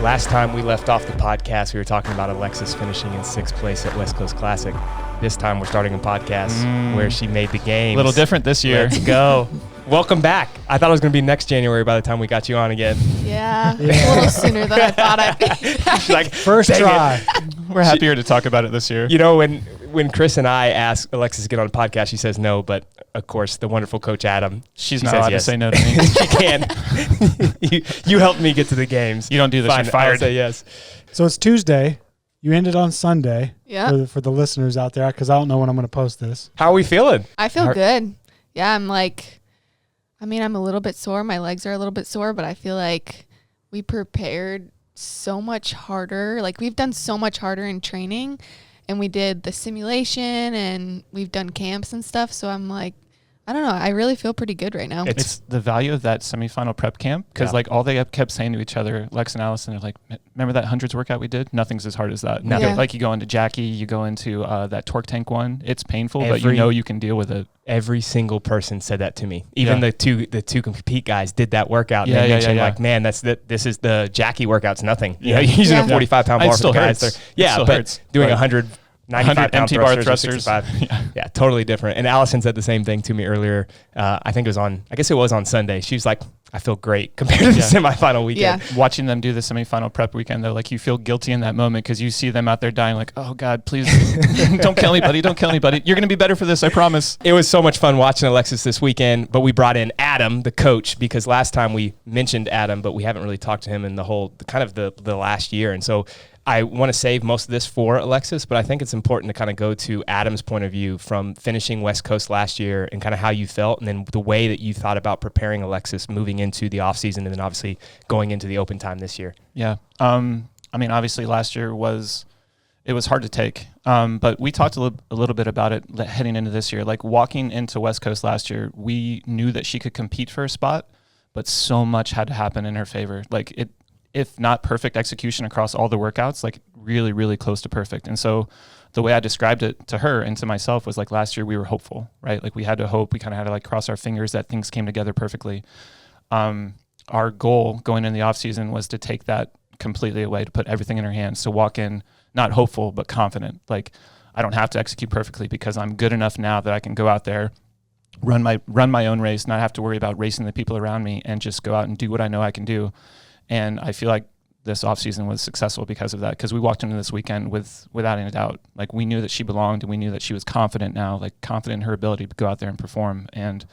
Last time we left off the podcast, we were talking about Alexis finishing in 6th place at West Coast Classic. This time we're starting a podcast where she made the games. A little different this year. Let's go. Welcome back. I thought it was going to be next January by the time we got you on again. Yeah. A little sooner than I thought I'd be. She's like, first try. We're happier to talk about it this year. You know, when Chris and I ask Alexis to get on the podcast, she says no, but of course the wonderful Coach Adam, she's not allowed to say no to me. She can. you helped me get to the games. You don't do this, Fine, you're fired. I'll say yes. So it's Tuesday. You ended on Sunday. Yeah. For the listeners out there, because I don't know when I'm going to post this. How are we feeling? I feel good. Yeah, I'm a little bit sore. My legs are a little bit sore, but I feel like we prepared so much harder. Like, we've done so much harder in training, and we did the simulation, and we've done camps and stuff. So I'm like, I don't know. I really feel pretty good right now. It's the value of that semifinal prep camp, because like all they kept saying to each other, Lex and Allison, are like, remember that hundreds workout we did? Nothing's as hard as that. No. Yeah. Like you go into Jackie, you go into that torque tank one. It's painful, but you know you can deal with it. Every single person said that to me. Even the two compete guys did that workout. And they mentioned like, man, this is the Jackie workout's nothing. You know, you're using a 45-pound bar for the guys. But hurts. Doing 195 empty bar thrusters. Yeah, totally different. And Allison said the same thing to me earlier. I guess it was on Sunday. She was like, I feel great compared to the semifinal weekend. Yeah. Watching them do the semifinal prep weekend, though, like you feel guilty in that moment because you see them out there dying like, oh God, please don't kill anybody. Don't kill anybody. You're going to be better for this. I promise. It was so much fun watching Alexis this weekend, but we brought in Adam, the coach, because last time we mentioned Adam, but we haven't really talked to him in the last year. And so I want to save most of this for Alexis, but I think it's important to kind of go to Adam's point of view from finishing West Coast last year and kind of how you felt, and then the way that you thought about preparing Alexis moving into the offseason and then obviously going into the open time this year. Yeah. Obviously last year was hard to take, but we talked a little bit about it heading into this year. Like walking into West Coast last year, we knew that she could compete for a spot, but so much had to happen in her favor. Like if not perfect execution across all the workouts, like really, really close to perfect. And so the way I described it to her and to myself was like last year we were hopeful, right? Like we had to hope, we kind of had to like cross our fingers that things came together perfectly. Our goal going in the off season was to take that completely away, to put everything in her hands, to walk in not hopeful, but confident. Like I don't have to execute perfectly because I'm good enough now that I can go out there, run my own race, not have to worry about racing the people around me, and just go out and do what I know I can do. And I feel like this offseason was successful because of that, because we walked into this weekend without any doubt. Like we knew that she belonged, and we knew that she was confident now, like confident in her ability to go out there and perform. And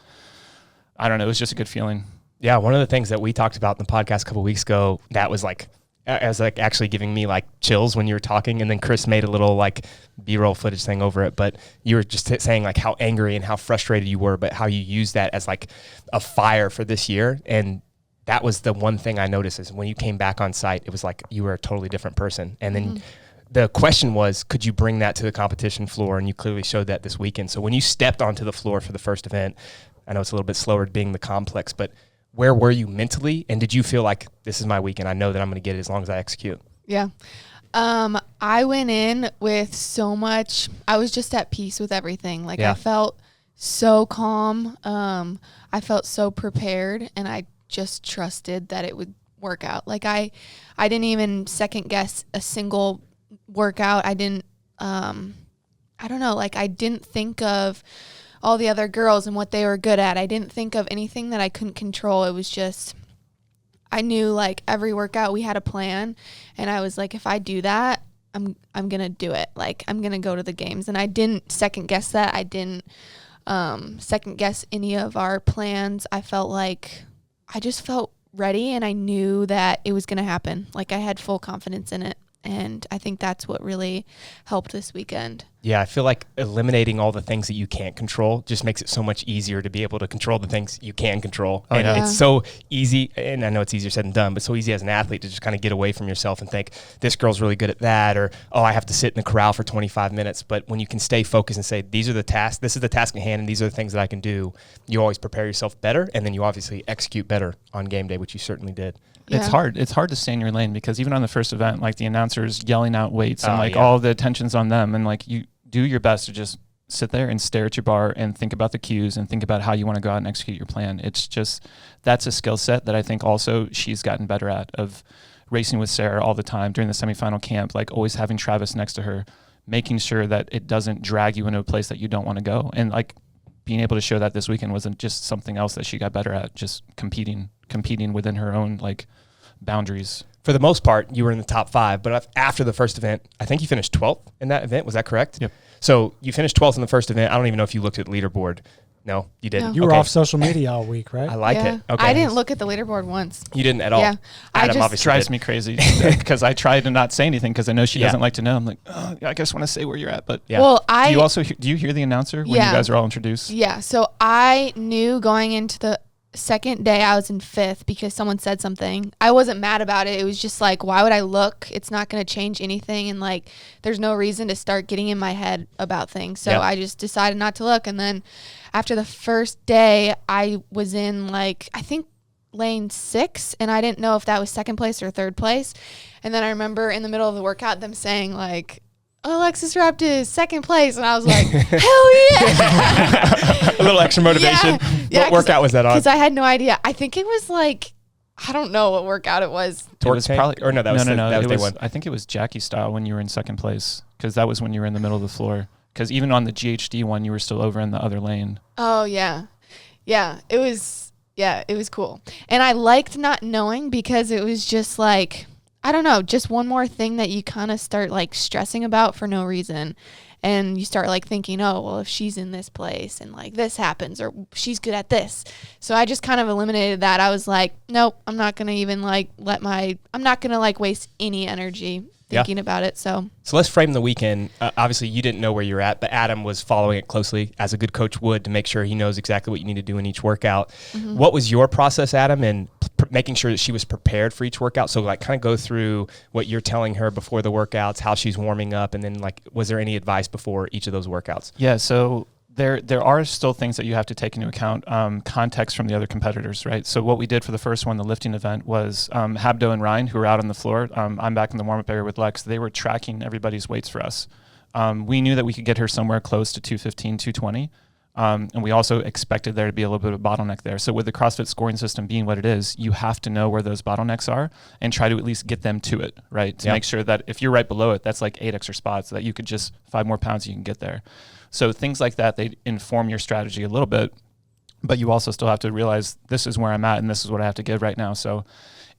I don't know, it was just a good feeling. Yeah, one of the things that we talked about in the podcast a couple of weeks ago that was like, actually giving me like chills when you were talking, and then Chris made a little like B-roll footage thing over it, but you were just saying like how angry and how frustrated you were, but how you used that as like a fire for this year. And that was the one thing I noticed is when you came back on site, it was like you were a totally different person. And then the question was, could you bring that to the competition floor? And you clearly showed that this weekend. So when you stepped onto the floor for the first event, I know it's a little bit slower being the complex, but where were you mentally? And did you feel like this is my weekend? I know that I'm going to get it as long as I execute. Yeah. I went in with so much, I was just at peace with everything. Like I felt so calm. I felt so prepared, and I just trusted that it would work out. Like I didn't even second guess a single workout. I didn't, I don't know, like I didn't think of all the other girls and what they were good at. I didn't think of anything that I couldn't control. It was just, I knew like every workout we had a plan, and I was like, if I do that, I'm going to do it. Like I'm going to go to the games. And I didn't second guess that. I didn't second guess any of our plans. I just felt ready, and I knew that it was going to happen. Like I had full confidence in it. And I think that's what really helped this weekend. Yeah, I feel like eliminating all the things that you can't control just makes it so much easier to be able to control the things you can control. And it's so easy, and I know it's easier said than done, but so easy as an athlete to just kind of get away from yourself and think, this girl's really good at that, or, oh, I have to sit in the corral for 25 minutes. But when you can stay focused and say, these are the tasks, this is the task at hand, and these are the things that I can do, you always prepare yourself better, and then you obviously execute better on game day, which you certainly did. Yeah. It's hard to stay in your lane, because even on the first event, like the announcers yelling out weights and all the attention's on them, and like you do your best to just sit there and stare at your bar and think about the cues and think about how you want to go out and execute your plan. It's just, that's a skill set that I think also she's gotten better at, of racing with Sarah all the time during the semifinal camp, like always having Travis next to her, making sure that it doesn't drag you into a place that you don't want to go. And like being able to show that this weekend wasn't just something else that she got better at, just competing within her own like boundaries. For the most part, you were in the top 5, but after the first event, I think you finished 12th in that event. Was that correct? Yep. So you finished 12th in the first event. I don't even know if you looked at leaderboard. No, you didn't. No. You were off social media all week, right? I like it. Okay. I didn't look at the leaderboard once. You didn't at all. Yeah. Adam I obviously just drives did. me crazy because I try to not say anything because I know she Yeah. doesn't like to know. I'm like, oh, I just want to say where you're at. But Yeah. Well, do you also do you hear the announcer when you guys are all introduced? Yeah. So I knew going into the second day I was in 5th because someone said something. I wasn't mad about it. It was just like, why would I look? It's not going to change anything. And like, there's no reason to start getting in my head about things. So I just decided not to look. And then after the first day, I was in like, I think lane 6, and I didn't know if that was 2nd place or 3rd place. And then I remember in the middle of the workout them saying like, Alexis Raptis, 2nd place. And I was like, hell yeah. A little extra motivation. Yeah, What workout was that on? Because I had no idea. I think it was like, I don't know what workout it was. Torque It was tank? probably Or no, that was no. that was It day was, one. I think it was Jackie style when you were in 2nd place because that was when you were in the middle of the floor. Because even on the GHD one, you were still over in the other lane. Oh, yeah. Yeah, it was cool. And I liked not knowing because it was just like, I don't know, just one more thing that you kind of start like stressing about for no reason. And you start like thinking, oh, well, if she's in this place and like this happens or she's good at this. So I just kind of eliminated that. I was like, nope, I'm not going to even like I'm not going to like waste any energy thinking about it. So let's frame the weekend. Obviously, you didn't know where you're at, but Adam was following it closely as a good coach would to make sure he knows exactly what you need to do in each workout. Mm-hmm. What was your process, Adam, in making sure that she was prepared for each workout? So like kind of go through what you're telling her before the workouts, how she's warming up, and then like was there any advice before each of those workouts? Yeah, so there are still things that you have to take into account, context from the other competitors, right? So what we did for the first one, the lifting event, was Habdo and Ryan, who were out on the floor. I'm back in the warm-up area with Lex. They were tracking everybody's weights for us. We knew that we could get her somewhere close to 215, 220. And we also expected there to be a little bit of a bottleneck there. So with the CrossFit scoring system being what it is, you have to know where those bottlenecks are and try to at least get them to it, right? To make sure that if you're right below it, that's like 8 extra spots that you could just 5 more pounds you can get there. So things like that, they inform your strategy a little bit, but you also still have to realize this is where I'm at and this is what I have to give right now. So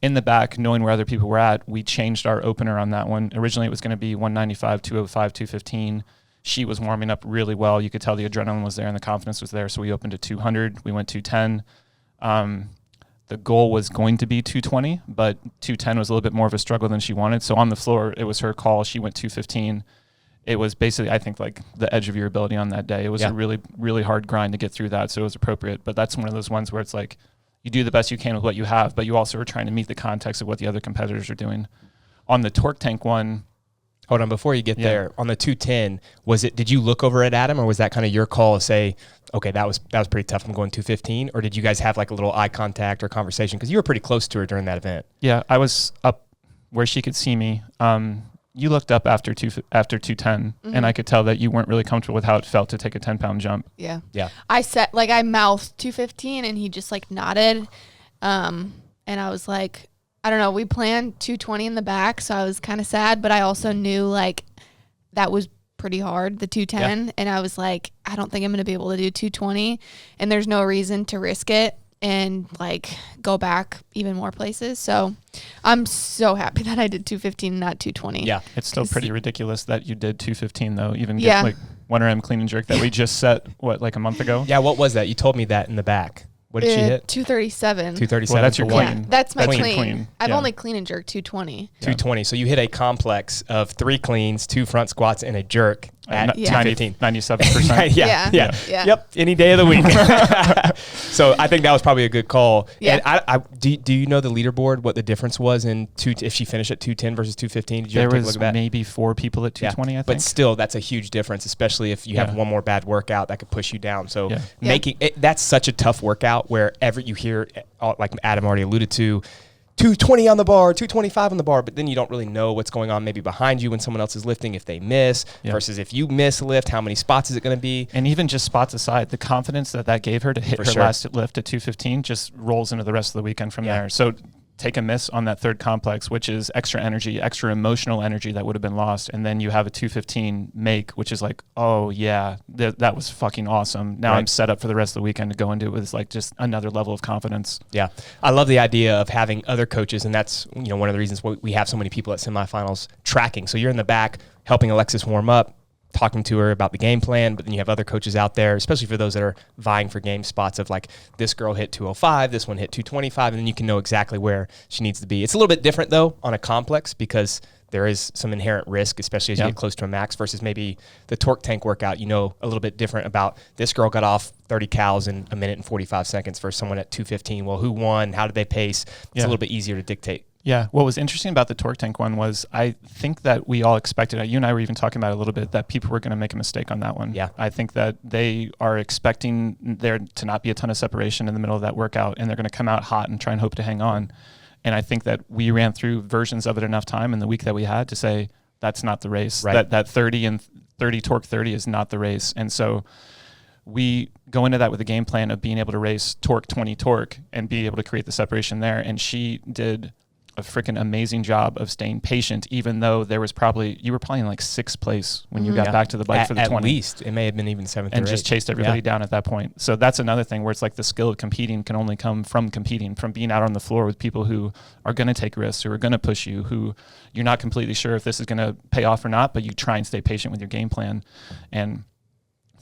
in the back, knowing where other people were at, we changed our opener on that one. Originally, it was going to be 195, 205, 215. She was warming up really well. You could tell the adrenaline was there and the confidence was there. So we opened at 200. We went 210. The goal was going to be 220, but 210 was a little bit more of a struggle than she wanted. So on the floor, it was her call. She went 215. It was basically, I think, like the edge of your ability on that day. It was a really, really hard grind to get through that. So it was appropriate. But that's one of those ones where it's like you do the best you can with what you have, but you also are trying to meet the context of what the other competitors are doing. On the torque tank one, hold on, before you get there, on the 210, did you look over at Adam, or was that kind of your call to say, okay, that was pretty tough, I'm going 215, or did you guys have like a little eye contact or conversation? Because you were pretty close to her during that event. Yeah, I was up where she could see me. You looked up after 210, and I could tell that you weren't really comfortable with how it felt to take a 10-pound jump. Yeah. I said, like, I mouthed 215, and he just like nodded, and I was like, I don't know, we planned 220 in the back, so I was kind of sad, but I also knew like that was pretty hard, the 210, and I was like, I don't think I'm going to be able to do 220, and there's no reason to risk it and like go back even more places. So I'm so happy that I did 215 and not 220. Yeah. It's still pretty ridiculous that you did 215 though, even get like 1RM clean and jerk that we just set, like a month ago? Yeah, what was that? You told me that in the back. What did she hit? 237. 237. Well, that's your for clean. one. Yeah, that's my Clean. clean. I've Yeah. only clean and jerk 220. 220. So you hit a complex of 3 cleans, 2 front squats, and a jerk at 215. 97%. Yeah. Yeah. Yep. Any day of the week. So I think that was probably a good call. Yeah. And do you know the leaderboard, what the difference was in if she finished at 210 versus 215? Did you There ever take a was look at that? maybe 4 people at 220, I think. But still, that's a huge difference, especially if you have one more bad workout that could push you down. So making it, that's such a tough workout wherever you hear, like Adam already alluded to, 220 on the bar, 225 on the bar, but then you don't really know what's going on maybe behind you when someone else is lifting, if they miss versus if you miss a lift, how many spots is it going to be? And even just spots aside, the confidence that gave her to hit her last lift at 215 just rolls into the rest of the weekend from there. So take a miss on that third complex, which is extra energy, extra emotional energy that would have been lost. And then you have a 2:15 make, which is like, oh yeah, that was fucking awesome. Now I'm set up for the rest of the weekend to go into it with like just another level of confidence. Yeah. I love the idea of having other coaches. And that's, one of the reasons why we have so many people at semifinals tracking. So you're in the back helping Alexis warm up, talking to her about the game plan, but then you have other coaches out there, especially for those that are vying for game spots of like, this girl hit 205, this one hit 225, and then you can know exactly where she needs to be. It's a little bit different though on a complex because there is some inherent risk, especially as you get close to a max versus maybe the torque tank workout, a little bit different about this girl got off 30 cals in a minute and 45 seconds versus someone at 2:15. Well, who won? How did they pace? It's a little bit easier to dictate. Yeah. What was interesting about the torque tank one was I think that we all expected, you and I were even talking about it a little bit, that people were going to make a mistake on that one. Yeah. I think that they are expecting there to not be a ton of separation in the middle of that workout, and they're going to come out hot and try and hope to hang on. And I think that we ran through versions of it enough time in the week that we had to say, that's not the race. Right. That 30 and 30 torque 30 is not the race. And so we go into that with a game plan of being able to race torque 20 torque and be able to create the separation there. And she did a freaking amazing job of staying patient, even though you were probably in like 6th place when you got back to the bike for the 20. At least. It may have been even 7th and or just 8th. chased everybody down at that point. So that's another thing where it's like the skill of competing can only come from competing, from being out on the floor with people who are going to take risks, who are going to push you, who you're not completely sure if this is going to pay off or not, but you try and stay patient with your game plan. And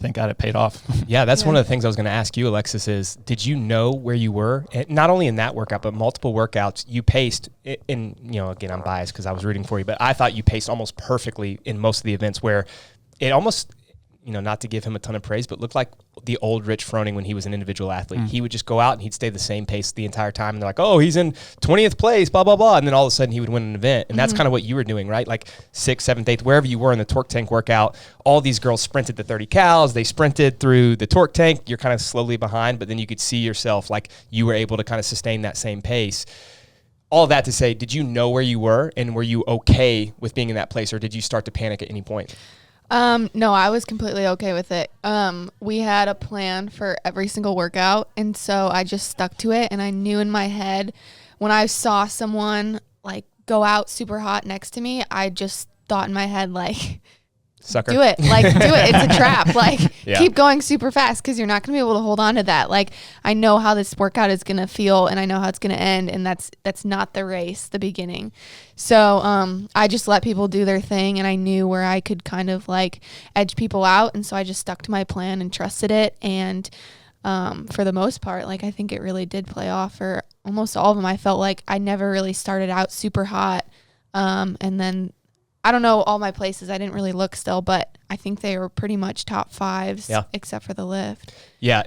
thank God it paid off. Yeah, that's one of the things I was going to ask you, Alexis, is did you know where you were? And not only in that workout, but multiple workouts, you paced in, again, I'm biased because I was rooting for you, but I thought you paced almost perfectly in most of the events where it almost, not to give him a ton of praise, but looked like the old Rich Froning when he was an individual athlete. He would just go out and he'd stay the same pace the entire time. And they're like, oh, he's in 20th place, blah, blah, blah. And then all of a sudden he would win an event. And that's kind of what you were doing, right? Like 6th, 7th, 8th, wherever you were in the torque tank workout, all these girls sprinted the 30 cals. They sprinted through the torque tank. You're kind of slowly behind, but then you could see yourself like you were able to kind of sustain that same pace. All of that to say, did you know where you were and were you okay with being in that place, or did you start to panic at any point? No, I was completely okay with it. We had a plan for every single workout, and so I just stuck to it, and I knew in my head when I saw someone like go out super hot next to me, I just thought in my head like, Sucker. do it. It's a trap. Like, keep going super fast because you're not going to be able to hold on to that. Like, I know how this workout is going to feel and I know how it's going to end, and that's not the race, the beginning. So I just let people do their thing, and I knew where I could kind of like edge people out, and so I just stuck to my plan and trusted it. And for the most part, like, I think it really did play off for almost all of them. I felt like I never really started out super hot, and then I don't know all my places. I didn't really look still, but I think they were pretty much top 5s, except for the lift. Yeah,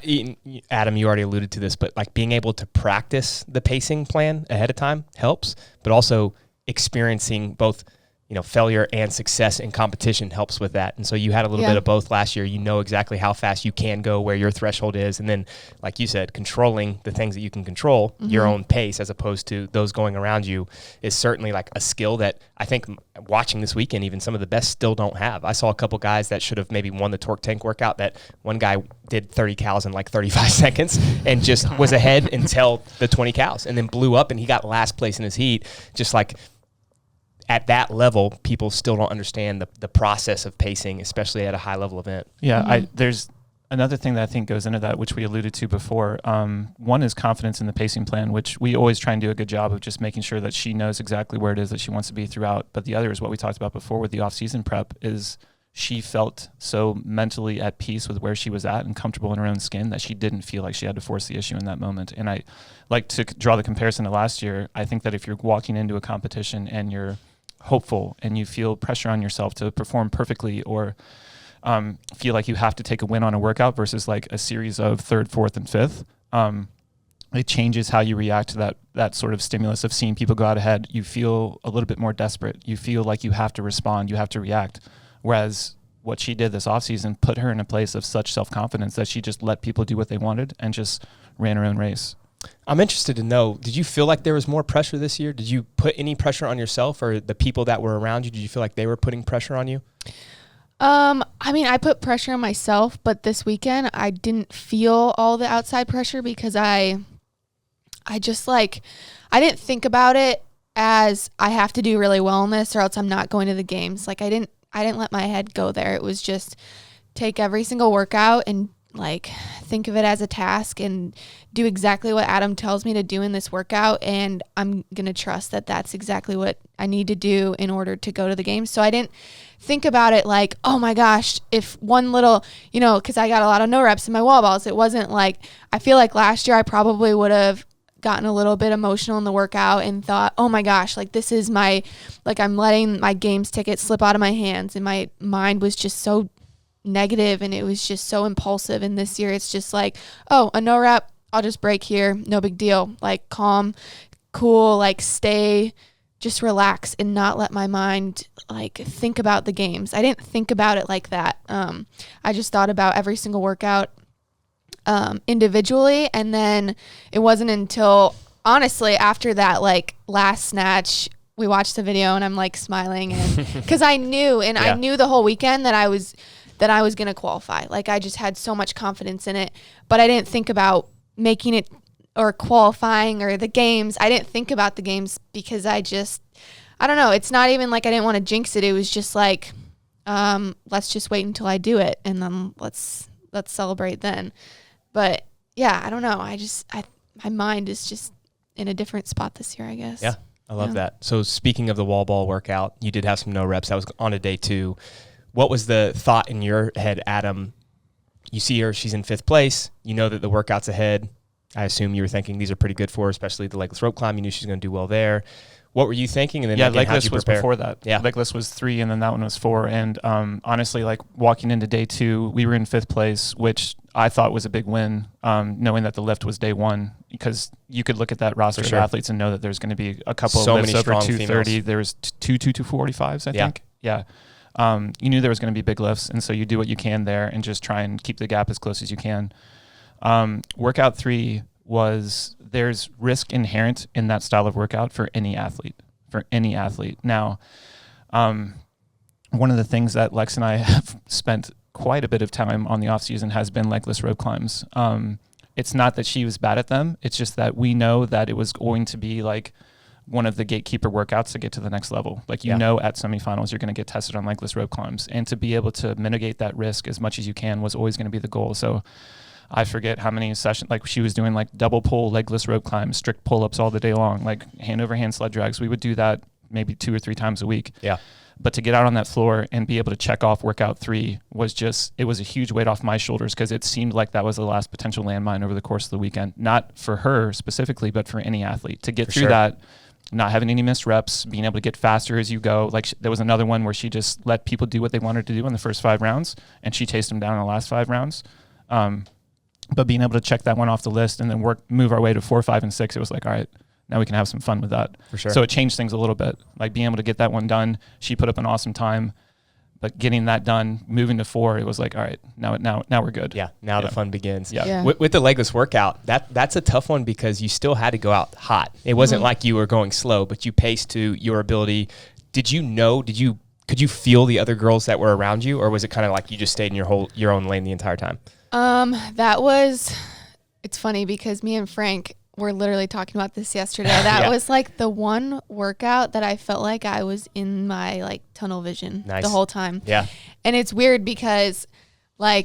Adam, you already alluded to this, but like being able to practice the pacing plan ahead of time helps, but also experiencing both, failure and success in competition helps with that. And so you had a little bit of both last year. You know exactly how fast you can go, where your threshold is. And then, like you said, controlling the things that you can control, your own pace as opposed to those going around you, is certainly like a skill that I think watching this weekend, even some of the best still don't have. I saw a couple guys that should have maybe won the torque tank workout. That one guy did 30 cals in like 35 seconds and just was ahead until the 20 cals and then blew up, and he got last place in his heat. Just like, at that level, people still don't understand the process of pacing, especially at a high level event. Yeah, there's another thing that I think goes into that, which we alluded to before. One is confidence in the pacing plan, which we always try and do a good job of just making sure that she knows exactly where it is that she wants to be throughout. But the other is what we talked about before with the off-season prep, is she felt so mentally at peace with where she was at and comfortable in her own skin that she didn't feel like she had to force the issue in that moment. And I like to draw the comparison to last year. I think that if you're walking into a competition and you're hopeful and you feel pressure on yourself to perform perfectly, or feel like you have to take a win on a workout versus like a series of 3rd, 4th, and 5th, it changes how you react to that sort of stimulus of seeing people go out ahead. You feel a little bit more desperate. You feel like you have to respond, you have to react. Whereas what she did this offseason put her in a place of such self-confidence that she just let people do what they wanted and just ran her own race. I'm interested to know, did you feel like there was more pressure this year? Did you put any pressure on yourself or the people that were around you? Did you feel like they were putting pressure on you? I mean, I put pressure on myself, but this weekend I didn't feel all the outside pressure because I I just I didn't think about it as I have to do really well in this or else I'm not going to the games. I didn't let my head go there. It was just take every single workout and think of it as a task and do exactly what Adam tells me to do in this workout. And I'm going to trust that that's exactly what I need to do in order to go to the games. So I didn't think about it oh my gosh, if one little, cause I got a lot of no reps in my wall balls. It wasn't I feel like last year I probably would have gotten a little bit emotional in the workout and thought, oh my gosh, this is my, I'm letting my games ticket slip out of my hands. And my mind was just so negative and it was just so impulsive. And this year it's just oh, a no rep, I'll just break here, no big deal. Calm, cool, stay, just relax and not let my mind think about the games. I didn't think about it like that. I just thought about every single workout individually, and then it wasn't until honestly after that last snatch we watched the video and I'm smiling and because I knew the whole weekend that I was going to qualify. I just had so much confidence in it, but I didn't think about making it or qualifying or the games. I didn't think about the games because I don't know. It's not even I didn't want to jinx it. It was just let's just wait until I do it and then let's celebrate then. But yeah, I don't know. My mind is just in a different spot this year, I guess. Yeah, I love that. So speaking of the wall ball workout, you did have some no reps. That was on a day 2. What was the thought in your head, Adam? You see her, she's in 5th place. You know that the workout's ahead. I assume you were thinking these are pretty good for her, especially the legless rope climb. You knew she's going to do well there. What were you thinking? And then legless was before that. Yeah, legless was 3, and then that one was 4. And honestly, walking into day 2, we were in 5th place, which I thought was a big win, knowing that the lift was day 1, because you could look at that roster of athletes and know that there's going to be a couple of lifts over 230. There was 2 245s, I think. Yeah. You knew there was going to be big lifts, and so you do what you can there and just try and keep the gap as close as you can. Workout 3 was there's risk inherent in that style of workout for any athlete. Now, one of the things that Lex and I have spent quite a bit of time on the off season has been legless rope climbs. It's not that she was bad at them. It's just that we know that it was going to be one of the gatekeeper workouts to get to the next level. At semifinals, you're going to get tested on legless rope climbs, and to be able to mitigate that risk as much as you can was always going to be the goal. So I forget how many sessions, she was doing double pull, legless rope climbs, strict pull-ups all the day long, hand over hand sled drags. We would do that maybe 2 or 3 times a week. Yeah. But to get out on that floor and be able to check off workout 3 was it was a huge weight off my shoulders, because it seemed like that was the last potential landmine over the course of the weekend. Not for her specifically, but for any athlete. To get through that, not having any missed reps, being able to get faster as you go. There was another one where she just let people do what they wanted to do in the first 5 rounds, and she chased them down in the last 5 rounds. But being able to check that one off the list and then move our way to 4, 5, and 6, it was all right, now we can have some fun with that. For sure. So it changed things a little bit. Being able to get that one done, she put up an awesome time, but getting that done, moving to 4, it was all right, now we're good. Yeah, now the fun begins. Yeah. With the legless workout, that's a tough one because you still had to go out hot. It wasn't like you were going slow, but you paced to your ability. Could you feel the other girls that were around you, or was it kind of you just stayed in your own lane the entire time? It's funny because me and Frank were literally talking about this yesterday. That was the one workout that I felt like I was in my tunnel vision the whole time. Yeah. And it's weird because I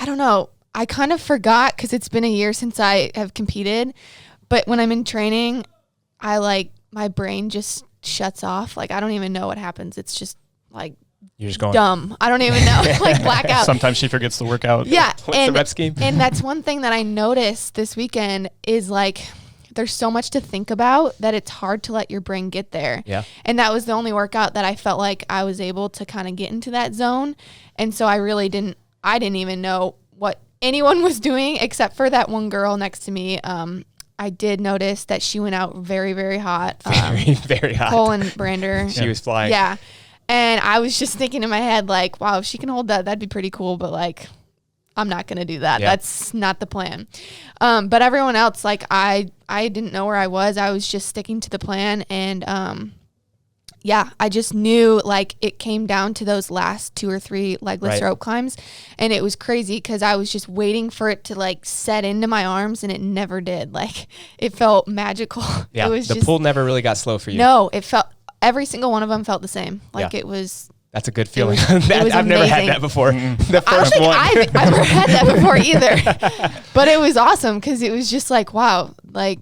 don't know, I kind of forgot because it's been a year since I have competed, but when I'm in training, I my brain just shuts off. I don't even know what happens. It's just you're just going dumb. I don't even know. Blackout. Sometimes she forgets the workout. Yeah. What's the rep scheme? And that's one thing that I noticed this weekend is there's so much to think about that it's hard to let your brain get there. Yeah. And that was the only workout that I felt like I was able to kind of get into that zone. And so I didn't even know what anyone was doing except for that one girl next to me. I did notice that she went out very, very hot. Very, very hot. Cole and Brander. She was flying. Yeah. And I was just thinking in my head, wow, if she can hold that, that'd be pretty cool. But I'm not going to do that. Yeah. That's not the plan. But everyone else, I didn't know where I was. I was just sticking to the plan. And I just knew like it came down to those last 2 or 3 legless rope climbs, and it was crazy because I was just waiting for it to like set into my arms, and it never did. Like it felt magical. Yeah, it was the pull never really got slow for you. No, it felt, every single one of them felt the same. Like it was. That's a good feeling. It was I've never had that before. The first one. I've never had that before either. But it was awesome because it was just like, wow, like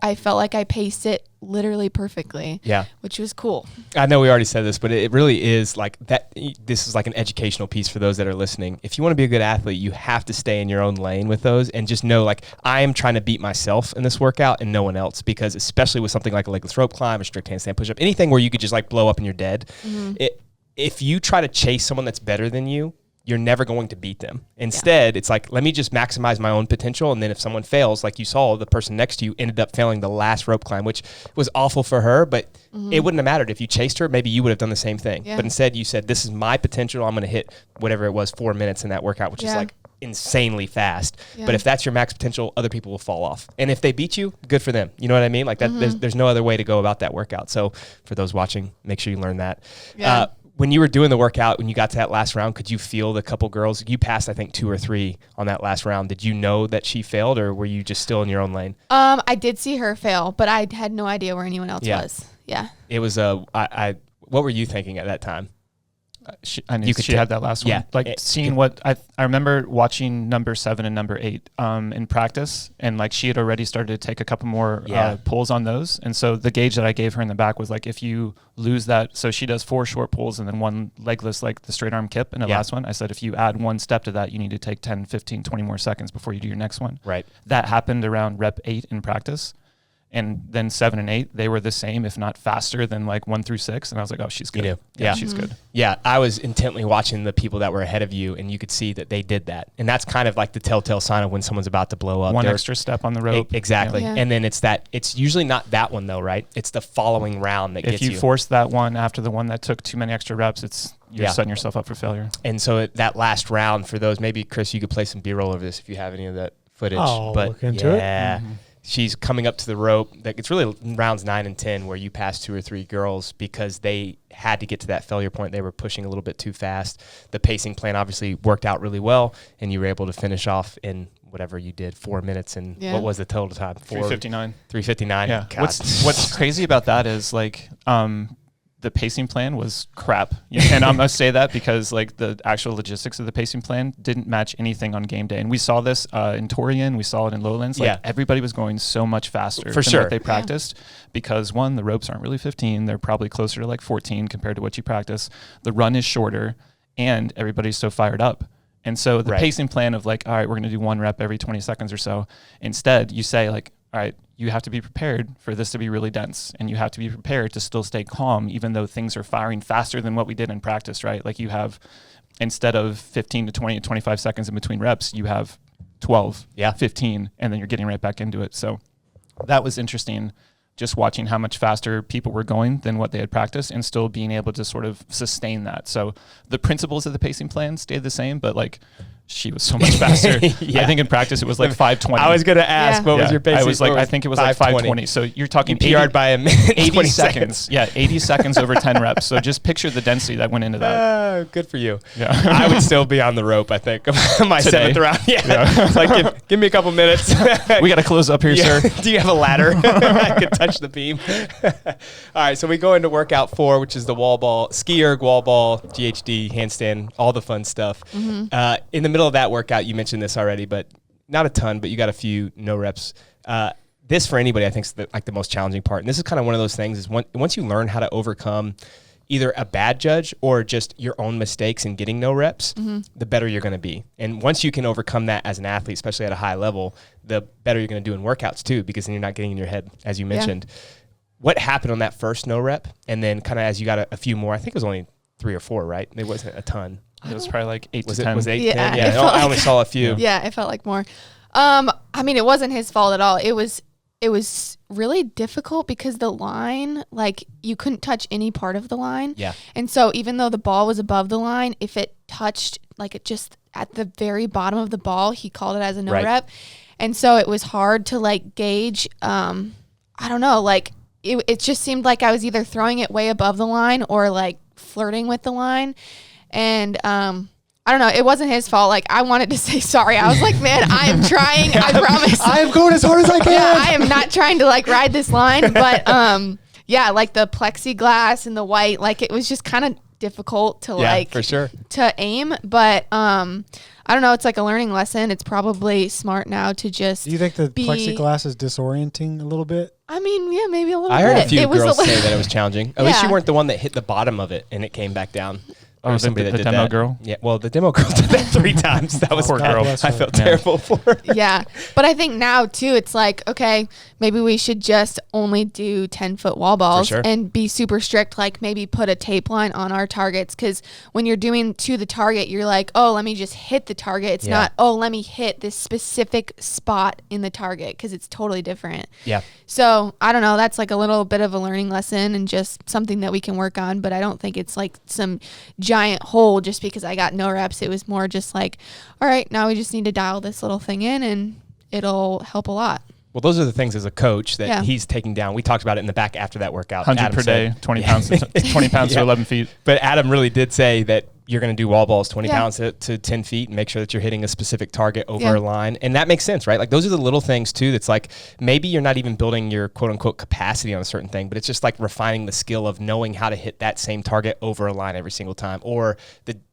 I felt like I paced it literally perfectly. Yeah. Which was cool. I know we already said this, but it really is like that. This is like an educational piece for those that are listening. If you want to be a good athlete, you have to stay in your own lane with those and just know like I am trying to beat myself in this workout and no one else, because especially with something like a legless rope climb, a strict handstand push-up, anything where you could just like blow up and you're dead. If you try to chase someone that's better than you, you're never going to beat them. Instead, it's like, let me just maximize my own potential. And then if someone fails, like you saw, the person next to you ended up failing the last rope climb, which was awful for her, but it wouldn't have mattered. If you chased her, maybe you would have done the same thing. But instead you said, this is my potential. I'm going to hit whatever it was, 4 minutes in that workout, which is like insanely fast. But if that's your max potential, other people will fall off. And if they beat you, good for them. You know what I mean? Like that, there's no other way to go about that workout. So for those watching, make sure you learn that. When you were doing the workout, when you got to that last round, could you feel the couple girls? You passed, I think, 2 or 3 on that last round. Did you know that she failed, or were you just still in your own lane? I did see her fail, but I had no idea where anyone else was. Yeah. It was what were you thinking at that time? I knew she had that last one. Yeah. Like seeing what I remember watching number 7 and number 8 in practice, and like she had already started to take a couple more pulls on those. And so the gauge that I gave her in the back was like, if you lose that, so she does 4 short pulls and then 1 legless, like the straight arm kip in the last one. I said, if you add 1 step to that, you need to take 10, 15, 20 more seconds before you do your next one. Right. That happened around rep 8 in practice. And then 7 and 8, they were the same, if not faster than like 1 through 6. And I was like, oh, she's good. Yeah, she's good. Yeah, I was intently watching the people that were ahead of you, and you could see that they did that. And that's kind of like the telltale sign of when someone's about to blow up. 1 extra step on the rope. Exactly. Yeah. And then it's usually not that one though, right? It's the following round that gets you. If you force that one after the one that took too many extra reps, you're setting yourself up for failure. And so that last round for those, maybe Chris, you could play some B-roll over this if you have any of that footage. Look into it. She's coming up to the rope. It's really rounds 9 and 10 where you pass 2 or 3 girls because they had to get to that failure point. They were pushing a little bit too fast. The pacing plan obviously worked out really well, and you were able to finish off in whatever you did, 4 minutes. And what was the total time? 3:59. 3:59. Yeah. What's crazy about that is like the pacing plan was crap. And I'm going to say that because like the actual logistics of the pacing plan didn't match anything on game day. And we saw this in Torian, we saw it in Lowlands. Like everybody was going so much faster than what they practiced because one, the ropes aren't really 15. They're probably closer to like 14 compared to what you practice. The run is shorter and everybody's so fired up. And so the pacing plan of like, all right, we're going to do 1 rep every 20 seconds or so. Instead, you say like, all right, you have to be prepared for this to be really dense, and you have to be prepared to still stay calm, even though things are firing faster than what we did in practice, right? Like you have, instead of 15 to 20 to 25 seconds in between reps, you have 12, 15, and then you're getting right back into it. So that was interesting, just watching how much faster people were going than what they had practiced and still being able to sort of sustain that. So the principles of the pacing plan stayed the same, but like she was so much faster. I think in practice it was like 5:20. I was going to ask, what was your pacing? I was like, I think it was like 5:20. So you're talking you PR'd by a minute, 80 seconds. Yeah, 80 seconds over 10 reps. So just picture the density that went into that. Good for you. Yeah. I would still be on the rope, I think, my today. 7th round. It's like, give me a couple minutes. We got to close up here, sir. Do you have a ladder? I could touch the beam. All right, so we go into workout 4, which is the wall ball, ski erg, wall ball, GHD, handstand, all the fun stuff. In the middle of that workout, you mentioned this already, but not a ton, but you got a few no reps. This for anybody, I think, is the most challenging part. And this is kind of one of those things is once you learn how to overcome either a bad judge or just your own mistakes in getting no reps, the better you're going to be. And once you can overcome that as an athlete, especially at a high level, the better you're going to do in workouts too, because then you're not getting in your head, as you mentioned. What happened on that first no rep? And then kind of as you got a few more, I think it was only 3 or 4, right? It wasn't a ton. It was probably like 8 to 10. Was it 8 to 10? Yeah, I only saw a few. Yeah, it felt like more. I mean, it wasn't his fault at all. It was really difficult because the line, like you couldn't touch any part of the line. Yeah. And so even though the ball was above the line, if it touched like it just at the very bottom of the ball, he called it as a no rep. And so it was hard to like gauge, I don't know, like it just seemed like I was either throwing it way above the line or like flirting with the line. And I don't know. It wasn't his fault. Like, I wanted to say sorry. I was like, man, I am trying. I promise. I am going as hard as I can. Yeah, I am not trying to like ride this line. But yeah, like the plexiglass and the white, like it was just kind of difficult to for sure to aim. But I don't know. It's like a learning lesson. It's probably smart now to just. Do you think the plexiglass is disorienting a little bit? I mean, yeah, maybe a little bit. I heard a few girls say that it was challenging. At least you Yeah. weren't the one that hit the bottom of it and it came back down. Oh, somebody the that did demo that. girl? Yeah, well, the demo girl did that 3 times. That was Poor bad. girl. I felt terrible for her. Yeah. But I think now, too, it's like, okay, maybe we should just only do 10-foot wall balls sure. and be super strict, like maybe put a tape line on our targets. Because when you're doing to the target, you're like, oh, let me just hit the target. It's not, oh, let me hit this specific spot in the target, because it's totally different. Yeah. So I don't know. That's like a little bit of a learning lesson and just something that we can work on. But I don't think it's like some giant hole just because I got no reps. It was more just like, all right, now we just need to dial this little thing in and it'll help a lot. Well, those are the things as a coach that Yeah. he's taking down. We talked about it in the back after that workout. 100 Adam per day, said- 20 pounds, 20 pounds to 11 feet. But Adam really did say that you're going to do wall balls 20 Yeah. pounds to 10 feet and make sure that you're hitting a specific target over Yeah. a line. And that makes sense, right? Like those are the little things too. That's like, maybe you're not even building your quote unquote capacity on a certain thing, but it's just like refining the skill of knowing how to hit that same target over a line every single time. Or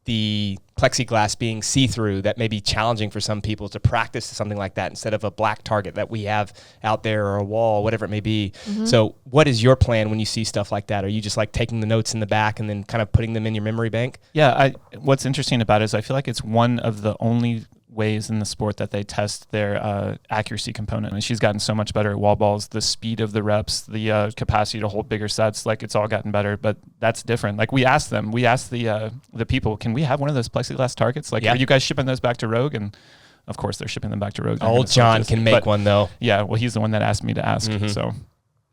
the plexiglass being see-through that may be challenging for some people to practice something like that instead of a black target that we have out there or a wall, whatever it may be. Mm-hmm. So what is your plan when you see stuff like that? Are you just like taking the notes in the back and then kind of putting them in your memory bank? Yeah, what's interesting about it is I feel like it's one of the only ways in the sport that they test their accuracy component. And she's gotten so much better at wall balls, the speed of the reps, the capacity to hold bigger sets, like it's all gotten better, but that's different. Like we asked the people, can we have one of those plexiglass targets? Like, are you guys shipping those back to Rogue? And of course they're shipping them back to Rogue. Old John can make one though. Yeah, well, he's the one that asked me to ask. So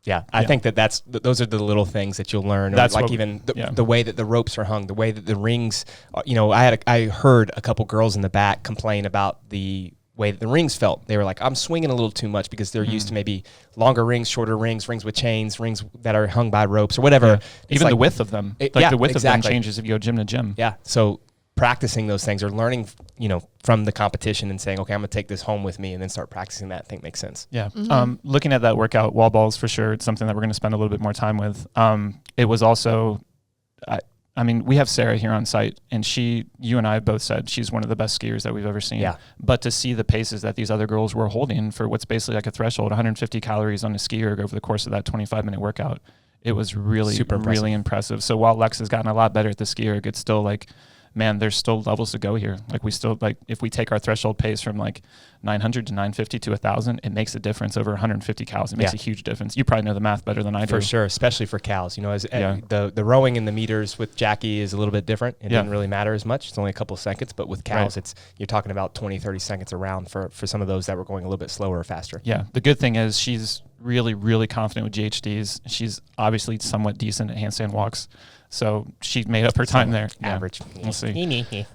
yeah, I think those are the little things that you'll learn. Or That's like what, even the way that the ropes are hung, the way that the rings, I heard a couple girls in the back complain about the way that the rings felt. They were like, I'm swinging a little too much because they're used to maybe longer rings, shorter rings, rings with chains, rings that are hung by ropes or whatever. Yeah. Even the width of them. The width of them changes if you go gym to gym. Yeah. So practicing those things or learning, from the competition and saying, okay, I'm going to take this home with me and then start practicing that, I think makes sense. Yeah. Looking at that workout, wall balls for sure, it's something that we're going to spend a little bit more time with. It was also, we have Sarah here on site and you and I both said she's one of the best skiers that we've ever seen. Yeah. But to see the paces that these other girls were holding for what's basically like a threshold, 150 calories on a ski erg over the course of that 25-minute workout, it was really, really impressive. So while Lex has gotten a lot better at the ski erg, it's still like, man, there's still levels to go here. Like we still, like if we take our threshold pace from like 900 to 950 to 1,000, it makes a difference over 150 cows. It makes a huge difference. You probably know the math better than I do. For sure, especially for cows. The rowing in the meters with Jackie is a little bit different. It didn't really matter as much. It's only a couple of seconds, but with cows, you're talking about 20, 30 seconds around for some of those that were going a little bit slower or faster. Yeah, the good thing is she's really, really confident with GHDs. She's obviously somewhat decent at handstand walks. So she made up her time there. Average. Yeah, we'll see.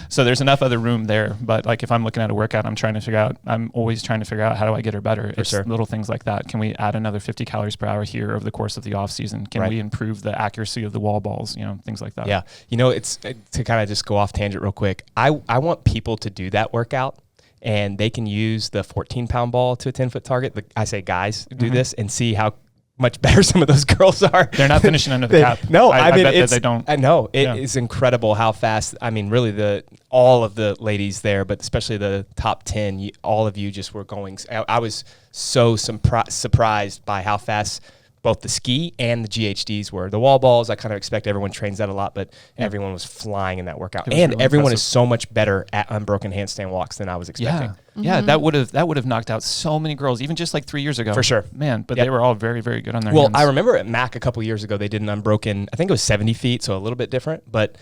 So there's enough other room there. But like if I'm looking at a workout, I'm always trying to figure out how do I get her better. It's little things like that. Can we add another 50 calories per hour here over the course of the off season? Can we improve the accuracy of the wall balls? Things like that. Yeah. It's to kind of just go off tangent real quick. I want people to do that workout. And they can use the 14-pound ball to a 10-foot target. I say guys do this and see how much better some of those girls are. They're not finishing under the cap. No, I bet that they don't. I know. It is incredible how fast, really all of the ladies there, but especially the top 10, all of you just were going. I was so surprised by how fast both the ski and the GHDs were. The wall balls, I kind of expect everyone trains that a lot, but everyone was flying in that workout. And really everyone is so much better at unbroken handstand walks than I was expecting. Yeah, that would have knocked out so many girls, even just like 3 years ago. For sure. Man, but they were all very, very good on their hands. Well, I remember at MAC a couple years ago, they did an unbroken, I think it was 70 feet, so a little bit different. But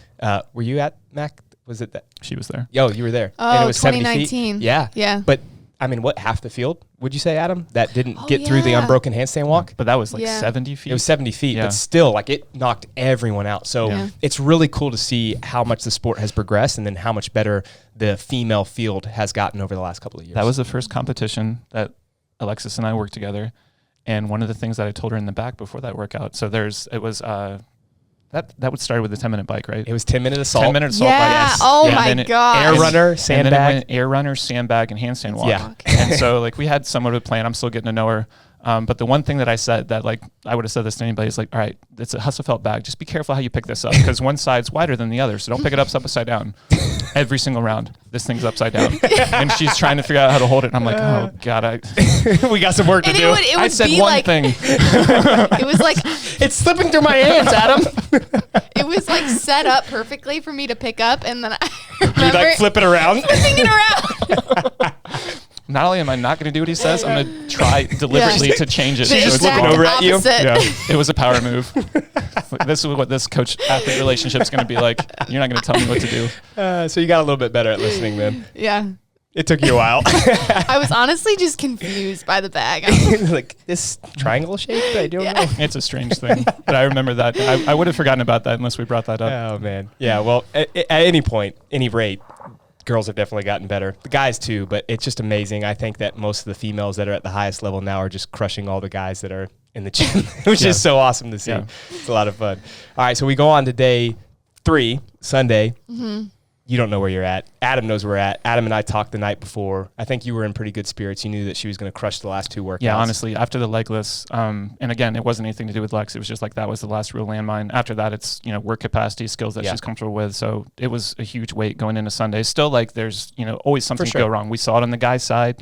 were you at MAC? Was it that? She was there. Yo, you were there. Oh, and it was 2019. 70 feet. Yeah. Yeah. But what, half the field, would you say, Adam, that didn't get through the unbroken handstand walk? But that was like 70 feet. It was 70 feet, but still, like, it knocked everyone out. So it's really cool to see how much the sport has progressed and then how much better the female field has gotten over the last couple of years. That was the first competition that Alexis and I worked together. And one of the things that I told her in the back before that workout, that would start with the 10-minute bike, right? It was 10-minute assault. 10-minute assault bike. Yes. Oh my God. Air runner, sandbag. And then it went air runner, sandbag, and handstand walk. Yeah. And so like we had somewhat of a plan. I'm still getting to know her. But the one thing that I said that like I would have said this to anybody is like, all right, it's a Hustlefelt bag. Just be careful how you pick this up because one side's wider than the other. So don't pick it up upside down. Every single round, this thing's upside down. And she's trying to figure out how to hold it. And I'm like, oh God, we got some work to do. It would I said be one like, thing. It was like It's slipping through my hands, Adam. it was like set up perfectly for me to pick up, and then I You remember like flip it around. flipping it around. Not only am I not going to do what he says, I'm going to try deliberately to change it. The just exact looking over at you? opposite. Yeah, it was a power move. This is what this coach-athlete relationship is going to be like. You're not going to tell me what to do. So you got a little bit better at listening then. Yeah. It took you a while. I was honestly just confused by the bag. Like this triangle shape? I don't Yeah. know. It's a strange thing, but I remember that. I would have forgotten about that unless we brought that up. Oh, man. Yeah, well, at any point, any rate, girls have definitely gotten better. The guys, too, but it's just amazing. I think that most of the females that are at the highest level now are just crushing all the guys that are in the gym, which is so awesome to see. Yeah. It's a lot of fun. All right, so we go on to day 3, Sunday. Mm-hmm. You don't know where you're at. Adam knows where we're at. Adam and I talked the night before. I think you were in pretty good spirits. You knew that she was going to crush the last 2 workouts. Yeah, honestly, after the legless, and again, it wasn't anything to do with Lex. It was just like that was the last real landmine. After that, it's work capacity, skills that she's comfortable with. So it was a huge weight going into Sunday. Still, like there's always something to go wrong. We saw it on the guy's side.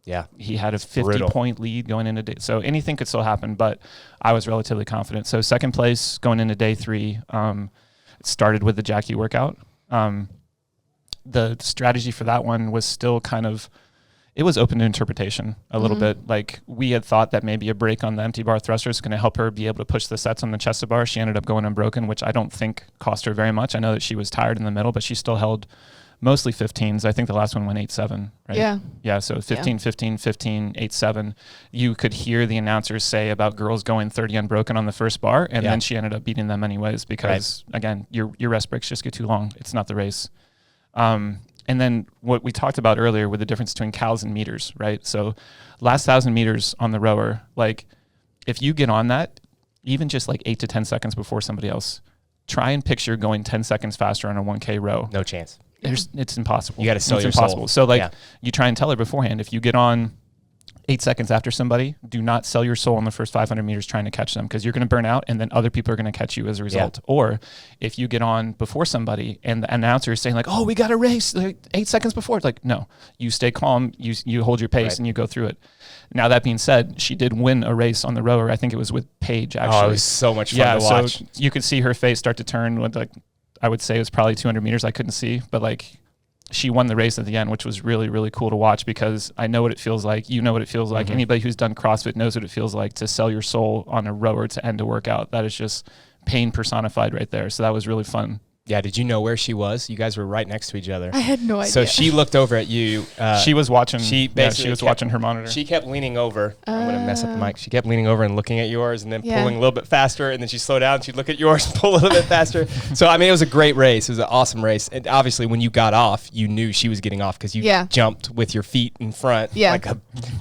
Yeah, he had a 50-point lead going into day. So anything could still happen, but I was relatively confident. So second place going into day 3. It started with the Jackie workout. The strategy for that one was still it was open to interpretation a little bit. Like we had thought that maybe a break on the empty bar thruster is going to help her be able to push the sets on the chest bar. She ended up going unbroken, which I don't think cost her very much. I know that she was tired in the middle, but she still held mostly 15s. I think the last one went 8-7, right? Yeah. Yeah, so 15, 15, 15, 8-7. You could hear the announcers say about girls going 30 unbroken on the first bar, and then she ended up beating them anyways because, again, your rest breaks just get too long. It's not the race. And then what we talked about earlier with the difference between cals and meters, right? So last 1,000 meters on the rower, like if you get on that, even just like 8 to 10 seconds before somebody else, try and picture going 10 seconds faster on a 1K row. no chance. It's impossible. You got to sell it's your impossible. soul. So like you try and tell her beforehand, if you get on 8 seconds after somebody, do not sell your soul on the first 500 meters trying to catch them because you're going to burn out and then other people are going to catch you as a result. Or if you get on before somebody and the announcer is saying like, oh, we got a race like 8 seconds before. It's like, no, you stay calm, you hold your pace and you go through it. Now, that being said, she did win a race on the rower. I think it was with Paige, actually. Oh, it was so much fun to watch. So you could see her face start to turn with like, I would say it was probably 200 meters. I couldn't see, but like, she won the race at the end, which was really, really cool to watch because I know what it feels like. You know what it feels like. Anybody who's done CrossFit knows what it feels like to sell your soul on a rower to end a workout. That is just pain personified right there. So that was really fun. Yeah, did you know where she was? You guys were right next to each other. I had no idea. So she looked over at you. She was watching. She was watching her monitor. She kept leaning over. I'm gonna mess up the mic. She kept leaning over and looking at yours, and then Yeah. pulling a little bit faster, and then she'd slow down. She'd look at yours, pull a little bit faster. So I mean, it was a great race. It was an awesome race, and obviously, when you got off, you knew she was getting off because you jumped with your feet in front, like a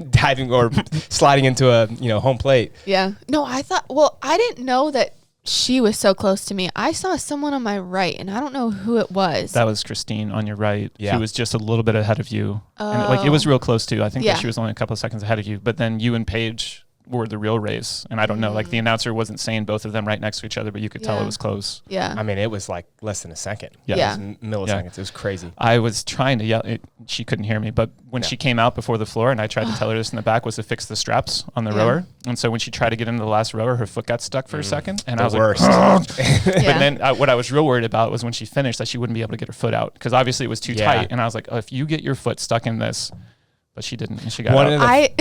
diving or sliding into a home plate. Yeah. No, I thought. Well, I didn't know that she was so close to me. I saw someone on my right, and I don't know who it was. That was Christine on your right. Yeah. She was just a little bit ahead of you. And it was real close too. I think that she was only a couple of seconds ahead of you. But then you and Paige were the real race. And I don't know, like the announcer wasn't saying both of them right next to each other, but you could tell it was close. Yeah. I mean, it was like less than a second. Yeah. It was milliseconds. It was crazy. I was trying to yell. She couldn't hear me, but when she came out before the floor, and I tried to tell her this in the back, was to fix the straps on the rower. And so when she tried to get into the last rower, her foot got stuck for a second. And I was worst. like, but then what I was real worried about was when she finished that she wouldn't be able to get her foot out because obviously it was too tight. And I was like, oh, if you get your foot stuck in this, but she didn't. And she got out.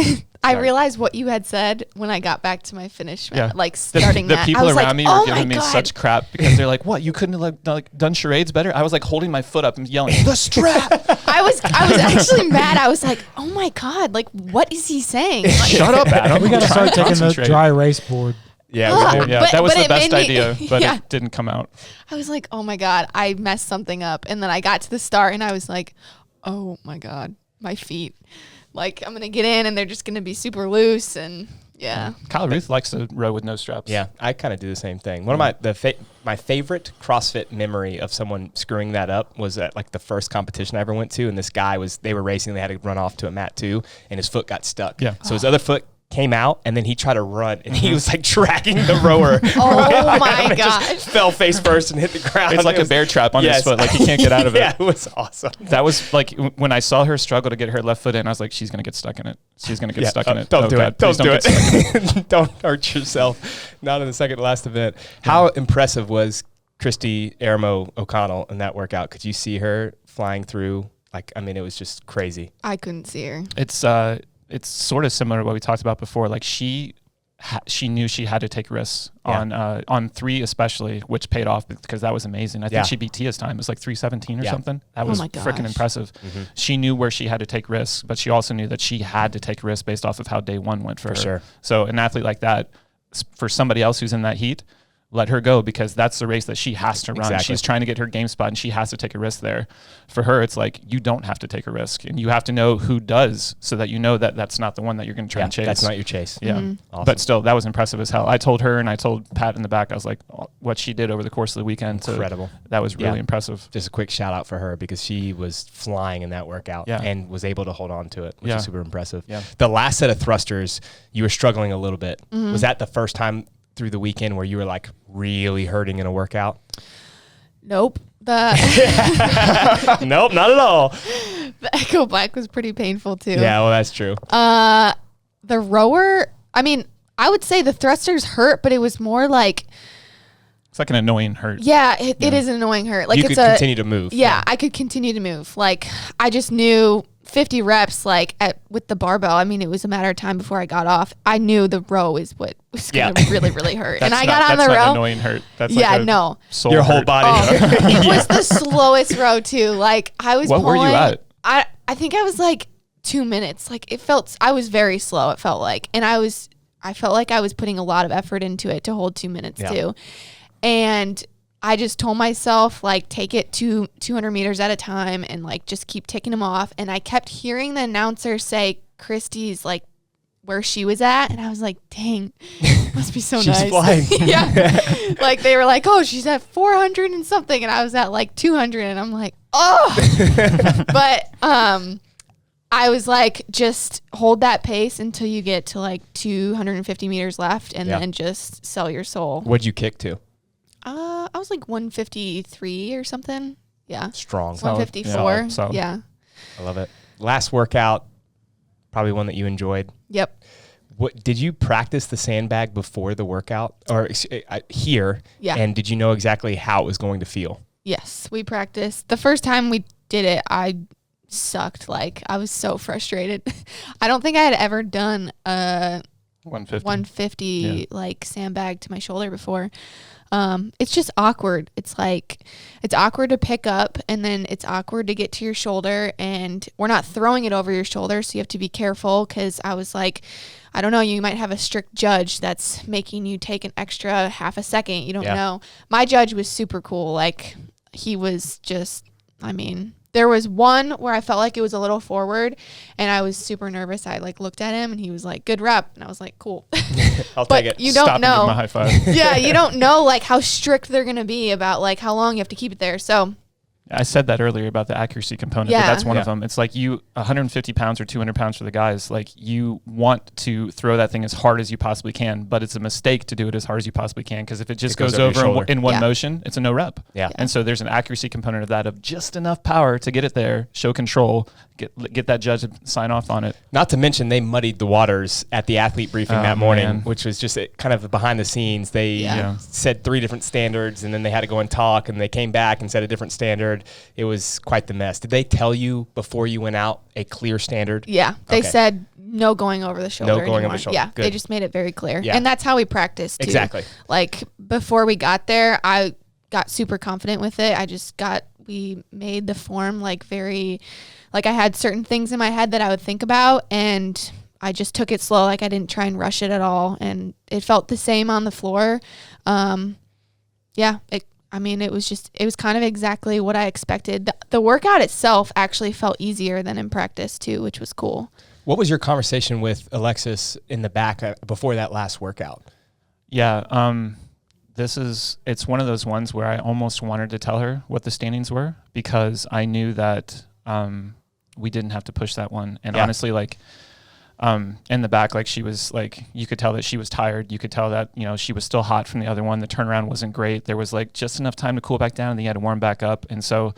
I realized what you had said when I got back to my finish, like the starting that. people I was around like, me were giving me such crap because they're like, "What? You couldn't have like done charades better?" I was like holding my foot up and yelling, "The strap!" I was actually mad. I was like, "Oh my god! Like, what is he saying?" Like, Shut up, Adam. We got to start taking the Concentrate. dry race board. Yeah, we did. That was but the it best made me- idea, but it didn't come out. I was like, "Oh my god! I messed something up." And then I got to the start, and I was like, "Oh my god, my feet!" Like I'm gonna get in, and they're just gonna be super loose, and Yeah. Kyle Ruth likes to row with no straps. Yeah, I kind of do the same thing. One of my favorite CrossFit memory of someone screwing that up was at like the first competition I ever went to, and this guy they were racing, they had to run off to a mat too, and his foot got stuck. Yeah. So his other foot came out, and then he tried to run, and he was like dragging the rower. Oh my gosh. Fell face first and hit the ground. It's like a bear trap on his foot. Like he can't get out of it. Yeah, it was awesome. That was like when I saw her struggle to get her left foot in, I was like, she's going to get stuck in it. She's going to get stuck in it. Don't do God, it. Don't do get stuck in it. it. Don't hurt yourself. Not in the second to last event. How impressive was Kristi Eramo O'Connell in that workout? Could you see her flying through? Like, I mean, it was just crazy. I couldn't see her. It's sort of similar to what we talked about before. Like she knew she had to take risks on 3 especially, which paid off because that was amazing. I think she beat Tia's time. It was like 3:17 or something. That was freaking impressive. Mm-hmm. She knew where she had to take risks, but she also knew that she had to take risks based off of how day 1 went for her. Sure. So an athlete like that, for somebody else who's in that heat, let her go because that's the race that she has to run. Exactly. She's trying to get her game spot and she has to take a risk there. For her, it's like you don't have to take a risk and you have to know who does so that you know that that's not the one that you're going to try and chase. That's not your chase. Yeah. Mm-hmm. Awesome. But still, that was impressive as hell. I told her and I told Pat in the back, I was like, what she did over the course of the weekend. Incredible. That was really impressive. Just a quick shout out for her because she was flying in that workout and was able to hold on to it, which is super impressive. Yeah. The last set of thrusters, you were struggling a little bit. Mm-hmm. Was that the first time through the weekend where you were like really hurting in a workout? Nope. Nope, not at all. The echo bike was pretty painful too. Yeah, well, that's true. The rower, I mean, I would say the thrusters hurt, but it was more like, it's like an annoying hurt. Yeah, it is an annoying hurt. Like you could continue to move. Yeah, I could continue to move. Like I just knew 50 reps, like with the barbell. I mean, it was a matter of time before I got off. I knew the row is what was going to really, really hurt. And I got on the row. That's not annoying hurt. That's like soul your whole hurt. body. It was the slowest row too. Like I was. What were you at? I think I was like 2 minutes. Like it felt. I was very slow. It felt like, and I felt like I was putting a lot of effort into it to hold 2 minutes too, and I just told myself, like, take it to 200 meters at a time and, like, just keep ticking them off. And I kept hearing the announcer say Kristi's, like, where she was at. And I was like, dang, must be so nice. She's flying. Yeah. Like, they were like, oh, she's at 400 and something. And I was at, like, 200. And I'm like, oh. But I was like, just hold that pace until you get to, like, 250 meters left and then just sell your soul. What'd you kick to? I was like 153 or something. Yeah. Strong. 154. Yeah. I love it. Last workout, probably one that you enjoyed. Yep. What did you practice the sandbag before the workout or here? Yeah. And did you know exactly how it was going to feel? Yes, we practiced. The first time we did it, I sucked. Like I was so frustrated. I don't think I had ever done a 150 like sandbag to my shoulder before. It's just awkward. It's like, it's awkward to pick up and then it's awkward to get to your shoulder and we're not throwing it over your shoulder. So you have to be careful. Cause I was like, I don't know, you might have a strict judge that's making you take an extra half a second. You don't know. My judge was super cool. Like he was just, I mean, there was one where I felt like it was a little forward and I was super nervous. I like looked at him and he was like, good rep. And I was like, cool. I'll take it. You don't know. Give him a high five. Yeah. You don't know like how strict they're going to be about like how long you have to keep it there. So I said that earlier about the accuracy component, but that's one of them. It's like 150 pounds or 200 pounds for the guys. Like you want to throw that thing as hard as you possibly can, but it's a mistake to do it as hard as you possibly can. Cause if it just goes over in one motion, it's a no rep. Yeah. And so there's an accuracy component of that, of just enough power to get it there, show control, get that judge to sign off on it. Not to mention they muddied the waters at the athlete briefing that morning, which was just kind of behind the scenes. They said 3 different standards and then they had to go and talk and they came back and said a different standard. It was quite the mess. Did they tell you before you went out a clear standard? Yeah. They said no going over the shoulder. No going over the shoulder. Yeah. Good. They just made it very clear. Yeah. And that's how we practiced too. Exactly. Like before we got there, I got super confident with it. We made the form like very, like I had certain things in my head that I would think about and I just took it slow. Like I didn't try and rush it at all. And it felt the same on the floor. It was kind of exactly what I expected. The workout itself actually felt easier than in practice too, which was cool. What was your conversation with Alexis in the back before that last workout? Yeah. It's one of those ones where I almost wanted to tell her what the standings were, because I knew that we didn't have to push that one. And honestly, like, in the back, like, she was like, you could tell that she was tired. You could tell that, she was still hot from the other one. The turnaround wasn't great. There was like just enough time to cool back down, and then you had to warm back up. And so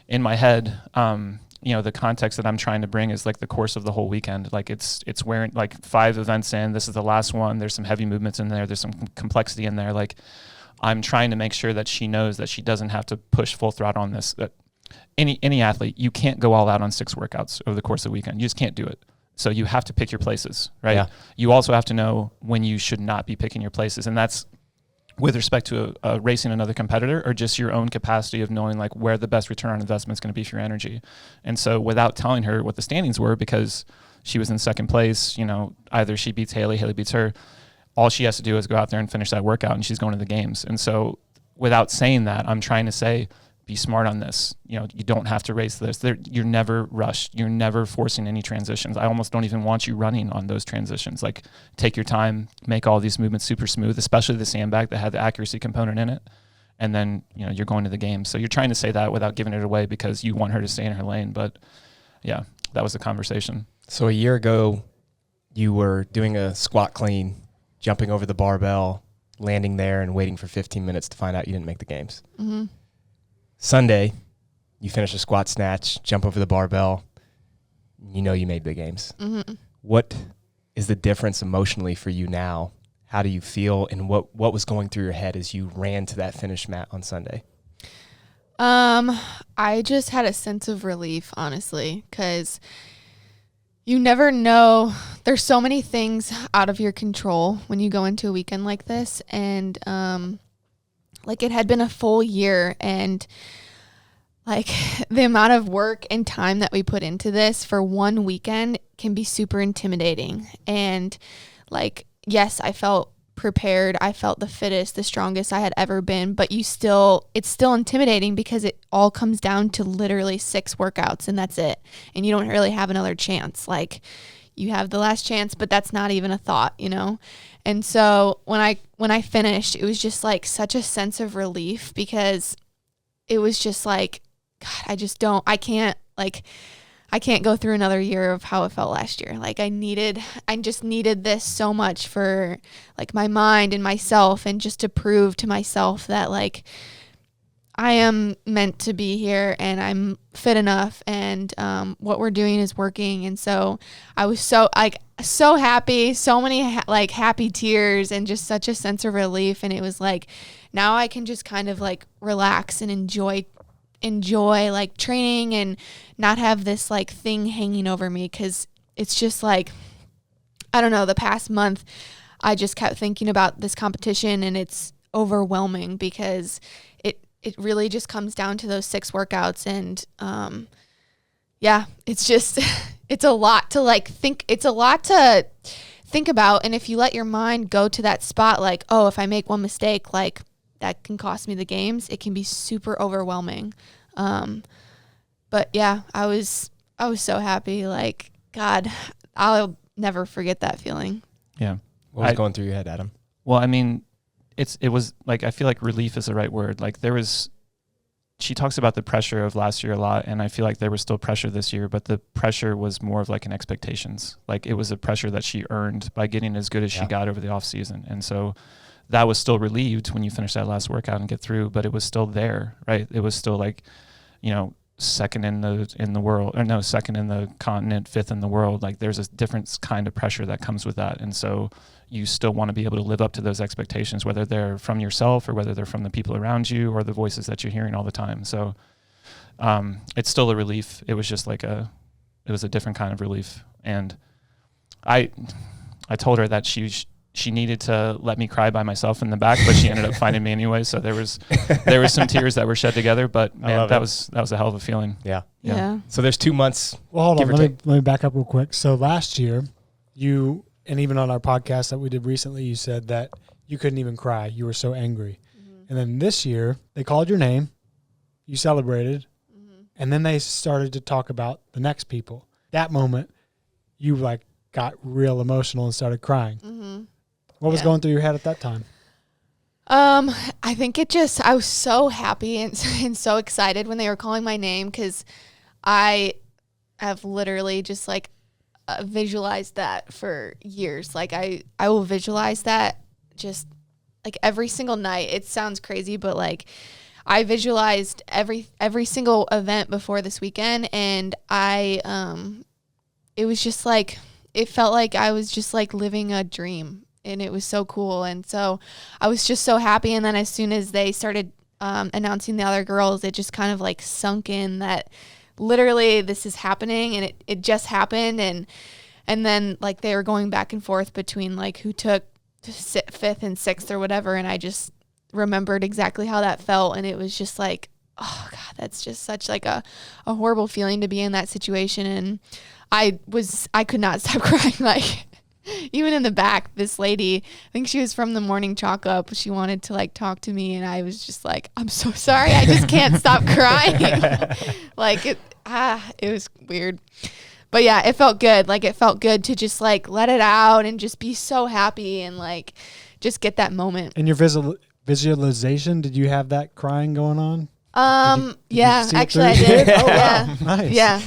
in my head, the context that I'm trying to bring is like the course of the whole weekend. Like it's wearing like 5 events in, this is the last one. There's some heavy movements in there. There's some complexity in there. Like, I'm trying to make sure that she knows that she doesn't have to push full throttle on this. That any athlete, you can't go all out on 6 workouts over the course of the weekend. You just can't do it. So you have to pick your places, right? Yeah. You also have to know when you should not be picking your places. And that's with respect to racing another competitor, or just your own capacity of knowing like where the best return on investment is going to be for your energy. And so without telling her what the standings were, because she was in second place, either she beats Haley beats her, all she has to do is go out there and finish that workout, and she's going to the games. And so without saying that, I'm trying to say, be smart on this. You don't have to race this. You're never rushed. You're never forcing any transitions. I almost don't even want you running on those transitions. Like, take your time, make all these movements super smooth, especially the sandbag that had the accuracy component in it. And then, you're going to the game. So you're trying to say that without giving it away, because you want her to stay in her lane. But yeah, that was the conversation. So a year ago, you were doing a squat clean, jumping over the barbell, landing there, and waiting for 15 minutes to find out you didn't make the games. Mm-hmm. Sunday, you finish a squat snatch, jump over the barbell, you made the games. Mm-hmm. What is the difference emotionally for you now? How do you feel, and what was going through your head as you ran to that finish mat on Sunday? I just had a sense of relief, honestly, because you never know. There's so many things out of your control when you go into a weekend like this. And, it had been a full year, and like the amount of work and time that we put into this for one weekend can be super intimidating. And like, yes, I felt prepared. I felt the fittest, the strongest I had ever been, but it's still intimidating, because it all comes down to literally 6 workouts, and that's it. And you don't really have another chance. Like, you have the last chance, but that's not even a thought, And so when I finished, it was just like such a sense of relief, because it was just like, God, I can't go through another year of how it felt last year. Like, I just needed this so much for like my mind and myself, and just to prove to myself that like I am meant to be here, and I'm fit enough, and what we're doing is working. And so I was so happy, so many happy tears, and just such a sense of relief. And it was like, now I can just kind of like relax and enjoy like training, and not have this like thing hanging over me. Cause it's just like, I don't know, the past month I just kept thinking about this competition, and it's overwhelming, because it really just comes down to those 6 workouts. And it's just, it's a lot to think about. And if you let your mind go to that spot, like, oh, if I make one mistake, like that can cost me the games, it can be super overwhelming. But yeah, I was so happy. Like, God, I'll never forget that feeling. Yeah. What was going through your head, Adam? Well, I mean, it was like, I feel like relief is the right word. Like, she talks about the pressure of last year a lot, and I feel like there was still pressure this year, but the pressure was more of like an expectations. Like, it was a pressure that she earned by getting as good as she got over the off season. And so that was still relieved when you finish that last workout and get through, but it was still there, right? It was still like, second in the world, or no, second in the continent, 5th in the world. Like, there's a different kind of pressure that comes with that. And so you still want to be able to live up to those expectations, whether they're from yourself or whether they're from the people around you or the voices that you're hearing all the time. So it's still a relief. It was just like it was a different kind of relief. And I told her that she needed to let me cry by myself in the back, but she ended up finding me anyway. So there was some tears that were shed together, but man, that was a hell of a feeling. Yeah. So there's 2 months. Well, hold on. Let me back up real quick. So last year, you, and even on our podcast that we did recently, you said that you couldn't even cry. You were so angry. Mm-hmm. And then this year, they called your name, you celebrated, and then they started to talk about the next people. That moment, you like got real emotional and started crying. Mm-hmm. What was going through your head at that time? I think I was so happy and so excited when they were calling my name, because I have literally just like visualized that for years. Like I will visualize that just like every single night. It sounds crazy, but like I visualized every single event before this weekend, and it was just like, it felt like I was just like living a dream, and it was so cool. And so I was just so happy. And then as soon as they started announcing the other girls, it just kind of like sunk in that literally this is happening, and it just happened. And then like they were going back and forth between like who took fifth and sixth or whatever. And I just remembered exactly how that felt. And it was just like, oh God, that's just such like a horrible feeling to be in that situation. And I could not stop crying. Like even in the back, this lady, I think she was from the morning chalk up. She wanted to like talk to me, and I was just like, I'm so sorry. I just can't stop crying. Like it was weird. But yeah, it felt good. Like it felt good to just like let it out and just be so happy and like just get that moment. In your visualization, did you have that crying going on? Yeah, actually I did. Oh, yeah. wow. Nice. Yeah.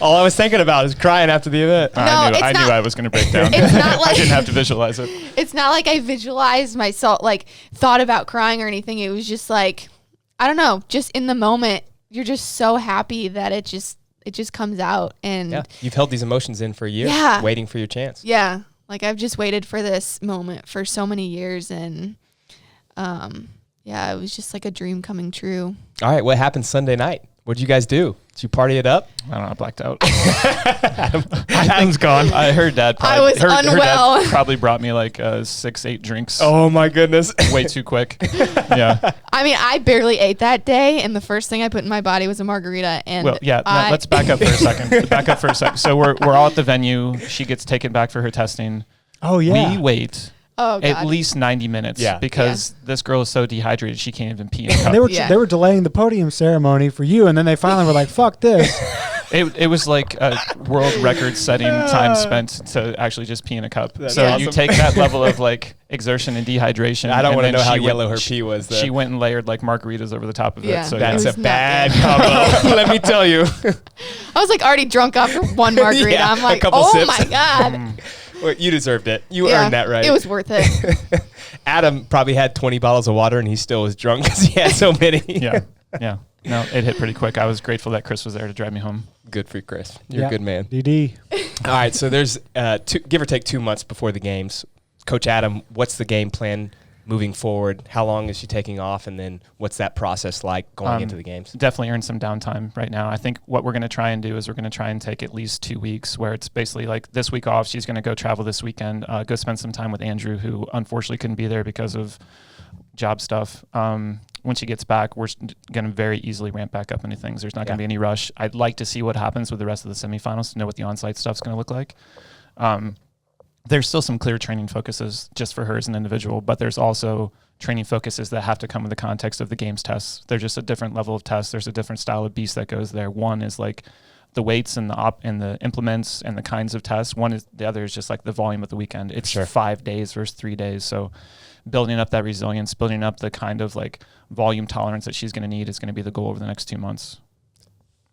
All I was thinking about is crying after the event. I knew I was going to break down. It's not like I didn't have to visualize it. It's not like I visualized myself, like thought about crying or anything. It was just like, I don't know, just in the moment, you're just so happy that it just comes out. And yeah, you've held these emotions in for a year, waiting for your chance. Yeah. Like I've just waited for this moment for so many years, and yeah, it was just like a dream coming true. All right, what happened Sunday night? What did you guys do? Did you party it up? I don't know. I blacked out. Adam's gone. I heard Dad. I was unwell. Her dad probably brought me like 6-8 drinks. Oh my goodness! Way too quick. Yeah. I mean, I barely ate that day, and the first thing I put in my body was a margarita. And well, yeah. Let's back up for a second. So we're all at the venue. She gets taken back for her testing. Oh yeah. We wait. Oh, God. At least 90 minutes because this girl is so dehydrated she can't even pee in a cup. They were delaying the podium ceremony for you, and then they finally were like, fuck this. It was like a world record setting time spent to actually just pee in a cup. That's so awesome. you take that level of like exertion and dehydration. I don't want to know how yellow her pee was though. She went and layered like margaritas over the top of it. So that's a bad combo. Let me tell you. I was like already drunk after one margarita. Yeah, I'm like, oh sips. My God. Well, you deserved it. You earned that right. It was worth it. Adam probably had 20 bottles of water, and he still was drunk because he had so many. Yeah. No, it hit pretty quick. I was grateful that Chris was there to drive me home. Good for you, Chris. You're a good man. DD. All right, so there's give or take 2 months before the games. Coach Adam, what's the game plan moving forward? How long is she taking off, and then what's that process like going into the games? Definitely earn some downtime right now. I think what we're going to try and do is we're going to try and take at least 2 weeks where it's basically like this week off. She's going to go travel this weekend, go spend some time with Andrew, who unfortunately couldn't be there because of job stuff. When she gets back, we're going to very easily ramp back up into things. There's not going to be any rush. I'd like to see what happens with the rest of the semifinals to know what the on-site stuff's going to look like. There's still some clear training focuses just for her as an individual, but there's also training focuses that have to come in the context of the games tests. They're just a different level of tests. There's a different style of beast that goes there. One is like the weights and the implements and the kinds of tests. The other is just like the volume of the weekend. It's 5 days versus 3 days. So building up that resilience, building up the kind of like volume tolerance that she's going to need is going to be the goal over the next 2 months.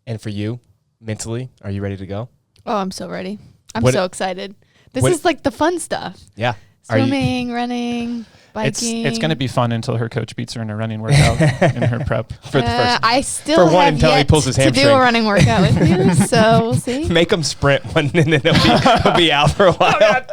And for you, mentally, are you ready to go? Oh, I'm so ready. I'm so excited. This is like the fun stuff. Yeah. Swimming, running, biking. It's going to be fun until her coach beats her in a running workout in her prep. For the first. I still have yet to do a running workout with you, so we'll see. Make them sprint one, and then he'll be out for a while.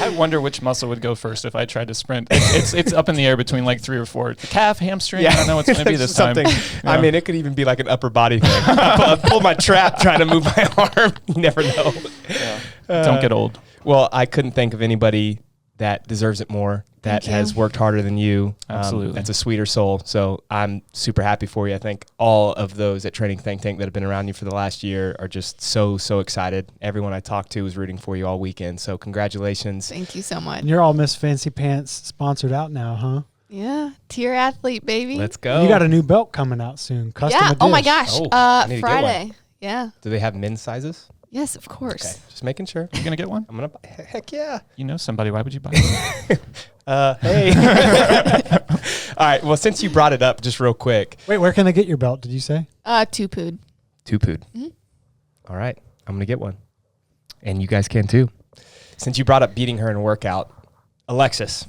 I wonder which muscle would go first if I tried to sprint. It's up in the air between like 3 or 4. The calf, hamstring, I don't know what's going to be this time. Yeah. I mean, it could even be like an upper body thing. I pull my trap trying to move my arm. You never know. Yeah. Don't get old. Well, I couldn't think of anybody that deserves it more, that has worked harder than you. Absolutely. That's a sweeter soul. So I'm super happy for you. I think all of those at Training Think Tank that have been around you for the last year are just so excited. Everyone I talked to was rooting for you all weekend. So congratulations. Thank you so much. And you're all Miss Fancy Pants sponsored out now, huh? Yeah. Tier athlete, baby. Let's go. You got a new belt coming out soon. Custom edition. Oh my gosh. I need to get Friday. one. Yeah. Do they have men's sizes? Yes, of course. Okay, just making sure. You gonna get one? I'm gonna buy. Heck yeah. You know somebody. Why would you buy one? Hey. All right. Well, since you brought it up, just real quick. Wait, where can I get your belt? Did you say? Tupood. Tupood. Mhm. All right. I'm gonna get one, and you guys can too. Since you brought up beating her in a workout, Alexis,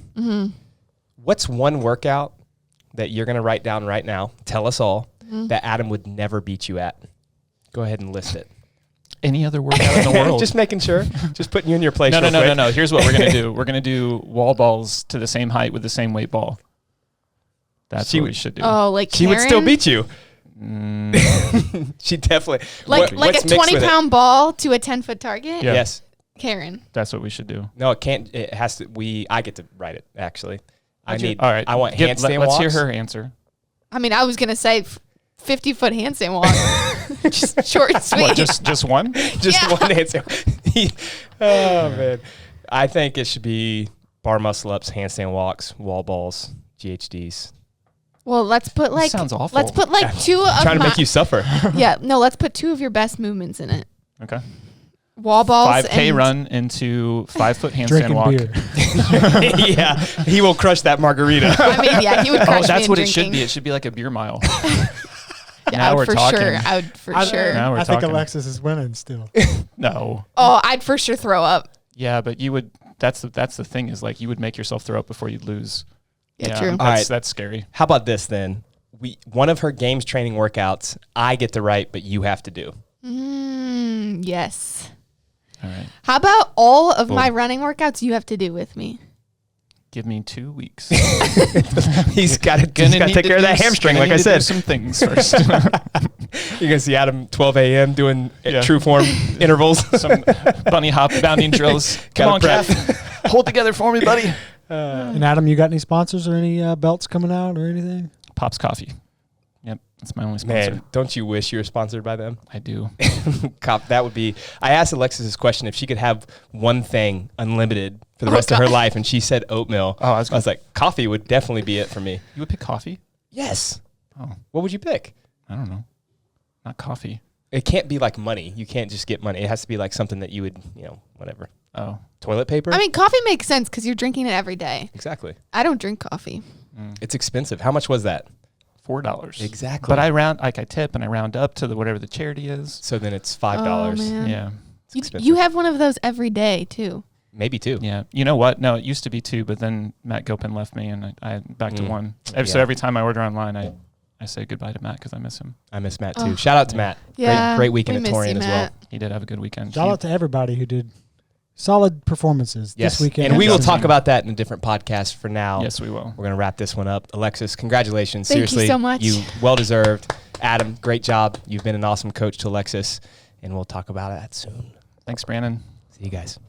what's one workout that you're gonna write down right now? Tell us all that Adam would never beat you at. Go ahead and list it. Any other workout in the world? Just making sure. Just putting you in your place. No. Here's what we're gonna do. We're gonna do wall balls to the same height with the same weight ball. That's what we should do. Oh, like she Karen? would still beat you. She definitely Like what's a mixed with 20-pound ball to a 10-foot target. Yeah. Yes. Karen. That's what we should do. No, it can't. It has to. I get to write it. Actually, All right. I want handstand Let's walks. hear her answer. I mean, I was gonna say 50-foot handstand walk. Just short and sweet. What? Just one? Just Yeah. one handstand. Oh man, I think it should be bar muscle ups, handstand walks, wall balls, GHDs. Well, let's put like sounds awful. Let's put like two of Trying to make you suffer. Yeah, no, let's put two of your best movements in it. Okay. Wall balls 5K and run into 5-foot handstand Drinking walk. beer. Yeah, he will crush that margarita. I mean, yeah, he would crush Oh, me that's in what drinking. it should be. It should be like a beer mile. Yeah, Now I we're would for talking. sure. I would for sure. Now we're I think talking. Alexis is winning still. No. Oh, I'd for sure throw up. Yeah, but you would. That's the thing is like you would make yourself throw up before you'd lose. Yeah, true. All right. That's scary. How about this then? One of her games training workouts, I get to write, but you have to do. Yes. All right. How about all of Boom. my running workouts you have to do with me? Give me 2 weeks. He's got to take care of that hamstring, like I said. Some things first. You're gonna see Adam 12 a.m. doing Yeah. true form intervals. Some bunny hop bounding drills. Come on, Gotta Kath. Hold together for me, buddy. And Adam, you got any sponsors or any belts coming out or anything? Pop's Coffee. Yep, that's my only sponsor. Man, don't you wish you were sponsored by them? I do. That would be. I asked Alexis this question if she could have one thing unlimited for the rest of her life, and she said oatmeal. Oh, I was like, coffee would definitely be it for me. You would pick coffee? Yes. Oh, What would you pick? I don't know. Not coffee. It can't be like money. You can't just get money. It has to be like something that you would, whatever. Oh. Toilet paper? I mean, coffee makes sense because you're drinking it every day. Exactly. I don't drink coffee. It's expensive. How much was that? $4. Exactly. But I tip and I round up to whatever the charity is. So then it's $5. Oh, man. Yeah. It's expensive. You have one of those every day too. Maybe two. Yeah. You know what? No, it used to be 2, but then Matt Gopin left me and I back to 1. So Yeah. every time I order online, I say goodbye to Matt because I miss him. I miss Matt too. Oh. Shout out to Matt. Yeah, Great weekend we at miss Torian you, as well. Matt. He did have a good weekend. Shout out to everybody who did solid performances Yes. this weekend. And we will Justin. talk about that in a different podcast for now. Yes, we will. We're going to wrap this one up. Alexis, congratulations. Thank you Seriously. so much. You well deserved. Adam, great job. You've been an awesome coach to Alexis, and we'll talk about that soon. Thanks, Brandon. See you guys.